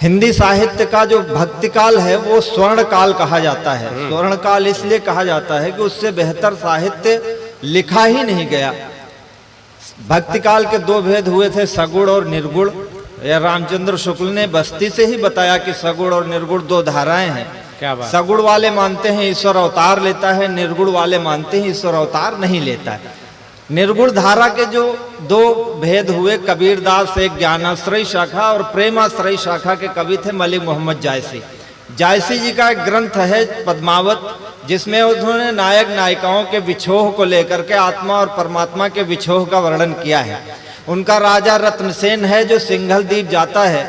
हिंदी साहित्य का जो भक्ति काल है वो स्वर्ण काल कहा जाता है। स्वर्ण काल इसलिए कहा जाता है कि उससे बेहतर साहित्य लिखा ही नहीं गया। भक्ति काल के दो भेद हुए थे, सगुण और निर्गुण। या रामचंद्र शुक्ल ने बस्ती से ही बताया कि सगुण और निर्गुण दो धाराएं हैं। क्या बात। सगुण वाले मानते हैं ईश्वर अवतार लेता है, निर्गुण वाले मानते हैं ईश्वर अवतार नहीं लेता है। निर्गुण धारा के जो दो भेद हुए, कबीरदास एक ज्ञानाश्रयी शाखा और प्रेमाश्रयी शाखा के कवि थे मलिक मोहम्मद जायसी। जायसी जी का एक ग्रंथ है पद्मावत, जिसमें उन्होंने नायक नायिकाओं के विछोह को लेकर के आत्मा और परमात्मा के विछोह का वर्णन किया है। उनका राजा रत्नसेन है जो सिंघल द्वीप जाता है,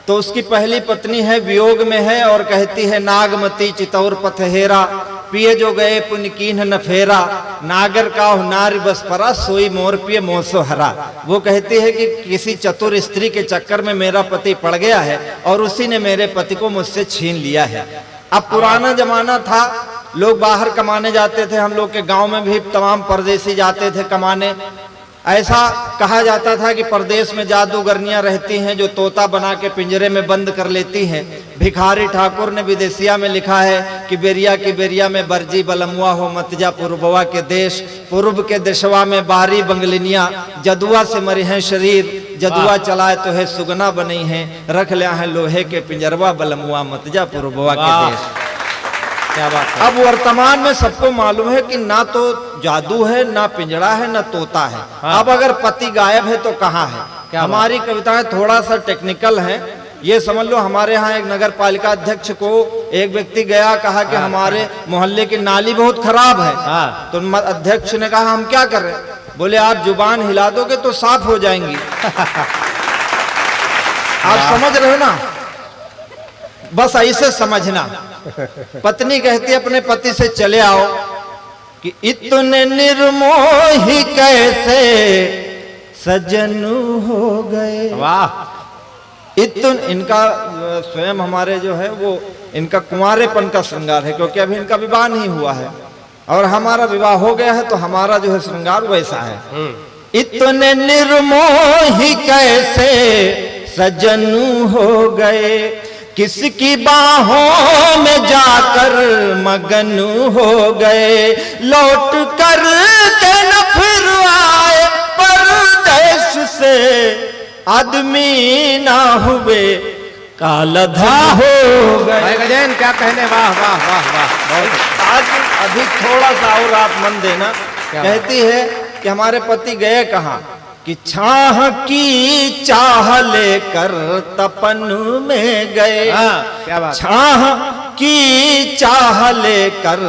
तो उसकी पहली पत्नी है वियोग में है और कहती है नागमती चितौर पथहेरा, पिए जो गए पुन कीन्ह न फेरा, नागर का नारी बस परा, सोई मोर पिए मोसो हरा। वो कहती है कि किसी चतुर स्त्री के चक्कर में मेरा पति पड़ गया है और उसी ने मेरे पति को मुझसे छीन लिया है। अब पुराना जमाना था, लोग बाहर कमाने जाते थे, हम लोग के गांव में भी तमाम परदेसी जाते थे कमाने। ऐसा कहा जाता था कि परदेश में जादूगरनियां रहती हैं जो तोता बना के पिंजरे में बंद कर लेती हैं। भिखारी ठाकुर ने विदेशिया में लिखा है कि बेरिया की बेरिया में बरजी बलमुआ हो मतजा पूर्ववा के देश, पूर्व के देशवा में बारी बंगलिनिया, जदुआ से मरी हैं शरीर, जदुआ चलाए तो है सुगना बनी है, रख लिया है लोहे के पिंजरवा बलमुआ मतजा पूर्ववा के देश। क्या बात है। अब वर्तमान में सबको मालूम है कि ना तो जादू है, ना पिंजड़ा है, ना तोता है। हाँ। अब अगर पति गायब है तो कहाँ है? हमारी कविताएं थोड़ा सा टेक्निकल हैं। ये समझ लो, हमारे यहाँ एक नगर पालिका अध्यक्ष को एक व्यक्ति गया, कहा कि हमारे मोहल्ले की नाली बहुत खराब है। तो अध्यक्ष ने कहा हम क्या कर रहे हैं? बोले आप जुबान हिला दोगे तो साफ हो जाएंगी। आप समझ रहे हो ना? बस ऐसे समझना। पत्नी कहती है अपने पति से चले आओ कि इतने निर्मोही कैसे सजनू हो गए। वाह। इनका स्वयं हमारे जो है वो इनका कुंवारेपन का श्रृंगार है, क्योंकि अभी इनका विवाह नहीं हुआ है और हमारा विवाह हो गया है, तो हमारा जो है श्रृंगार वैसा है। इतने निर्मोही कैसे सजनू हो गए, किसकी बाहों में जाकर मगनू हो गए, लौट कर के न फिर आए परदेश से, आदमी ना हुए कालधा हो गए। भाई गजेन क्या कहने। वाह वाह वाह वाह। आज अभी थोड़ा सा और आप मन देना। कहती है कि हमारे पति गए कहाँ? कि छाह की चाह लेकर तपन में गए। क्या बात। छाह की चाह लेकर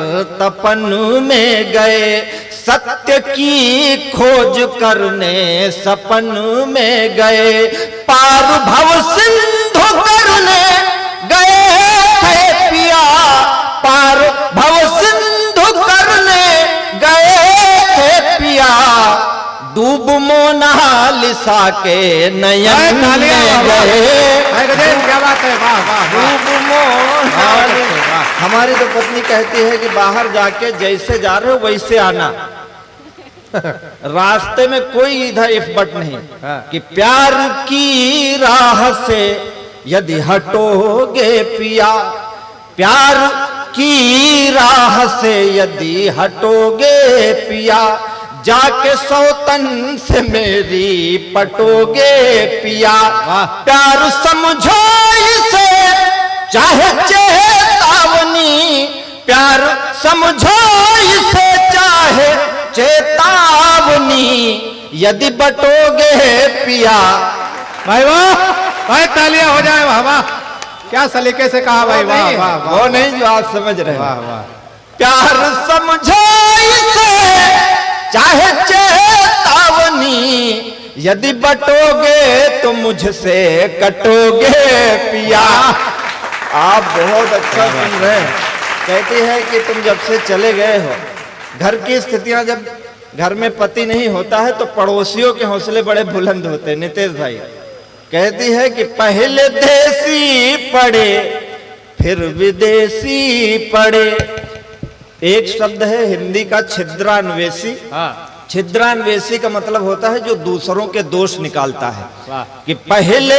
तपन में गए, सत्य की खोज करने सपन में गए, पार भव सिंधु करने गए थे पिया, पार भव सिंधु करने गए थे पिया, डूब मोनालिसा के नयन में गए। क्या बात है। वाह वाह। डूब मोनालिसा। हमारी तो पत्नी कहती है कि बाहर जाके जैसे जा रहे हो वैसे आना, रास्ते में कोई इधर इफ बट नहीं। कि प्यार की राह से यदि हटोगे पिया, प्यार की राह से यदि हटोगे पिया, जाके सौतन से मेरी पटोगे पिया, प्यार समझो इसे चाहे चेतावनी, प्यार समझो इसे चाहे चेतावनी, यदि बटोगे पिया। भाई वाह। भाई तालियां हो जाए। वाह वाह। क्या सलीके से कहा भाई। वाह वाह। वो नहीं जो आप समझ रहे। वाह वाह। प्यार समझो इसे चाहे चेतावनी, यदि बटोगे तो मुझसे कटोगे पिया। आप बहुत अच्छा सुन रहे हैं। कहती है कि तुम जब से चले गए हो, घर की स्थितियां, जब घर में पति नहीं होता है तो पड़ोसियों के हौसले बड़े बुलंद होते हैं। नितेश भाई कहती है कि पहले देसी पड़े फिर विदेशी पड़े। एक शब्द है हिंदी का छिद्रान्वेषी, छिद्रान्वेषी का मतलब होता है जो दूसरों के दोष निकालता है। वाह। कि पहले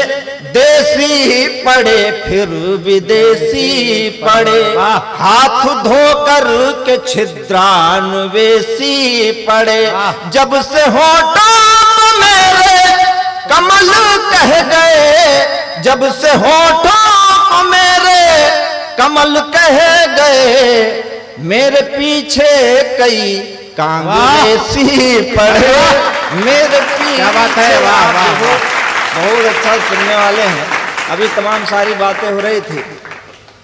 देसी पड़े फिर विदेशी पड़े, वाह। हाथ धोकर के छिद्रान्वेषी पड़े, वाह। जब से होठों मेरे कमल कह गए, जब से होठों मेरे कमल कह गए, मेरे पीछे कई कांग्रेसी पड़े, मेरे पीछे। क्या बात है, वाह वाह वाह। बहुत अच्छा सुनने वाले हैं। अभी तमाम सारी बातें हो रही थी।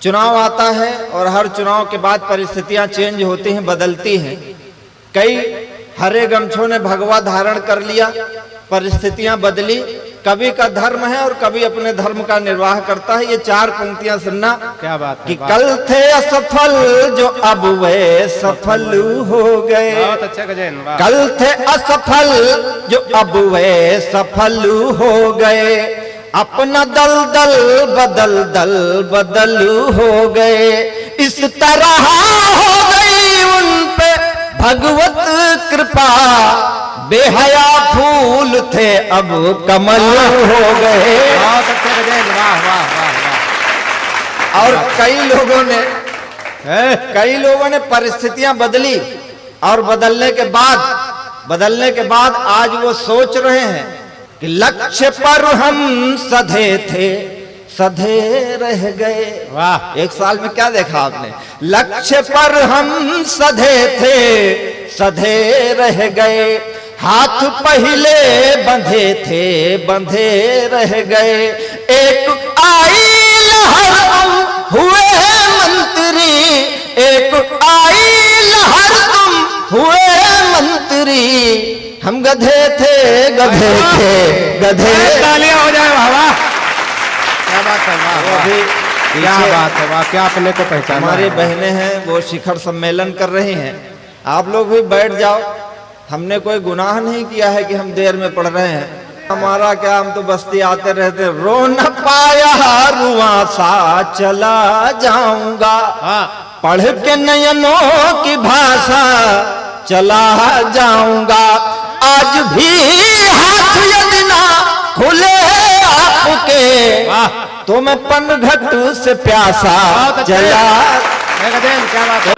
चुनाव आता है और हर चुनाव के बाद परिस्थितियां चेंज होती हैं, बदलती हैं। कई हरे गमछों ने भगवा धारण कर लिया, परिस्थितियां बदली। कवि का धर्म है और कवि अपने धर्म का निर्वाह करता है। ये 4 पंक्तियां सुनना। क्या बात है, कि वाह। कल थे असफल जो अब वे सफल हो गए, बहुत अच्छा गजेन, वाह। कल थे असफल जो अब वे सफल हो गए, अपना दल दल बदल हो गए, इस तरह हो गई उन पे भगवत कृपा, बेहया फूल थे अब कमल हो गए। बहुत अच्छे गजेन, वाह वाह वाह वाह। और कई लोगों ने परिस्थितियां बदली और बदलने के बाद आज वो सोच रहे हैं कि लक्ष्य पर हम सधे थे, सधे रह गए। वाह। 1 साल में क्या देखा आपने? लक्ष्य पर हम सधे थे, सधे रह गए, हाथ पहले बंधे थे, बंधे रह गए, एक आई लहर हुए मंत्री, एक आई लहर तुम हुए मंत्री, हम गधे थे गधे। तालियां हो जाए, वाह वाह। क्या बात है, वाह वाह। क्या बात है, वाह। क्या अपने को पहचाना। हमारी बहनें हैं वो शिखर सम्मेलन कर रही हैं। आप लोग भी बैठ जाओ। हमने कोई गुनाह नहीं किया है कि हम देर में पढ़ रहे हैं। हमारा क्या, हम तो बस्ती आते रहते। रो न पाया रुआ सा चला जाऊंगा, पढ़ के नयनों की भाषा चला जाऊंगा, आज भी हाथ यदि ना खुले आपके, तो मैं पनघट से प्यासा चला। क्या बात है।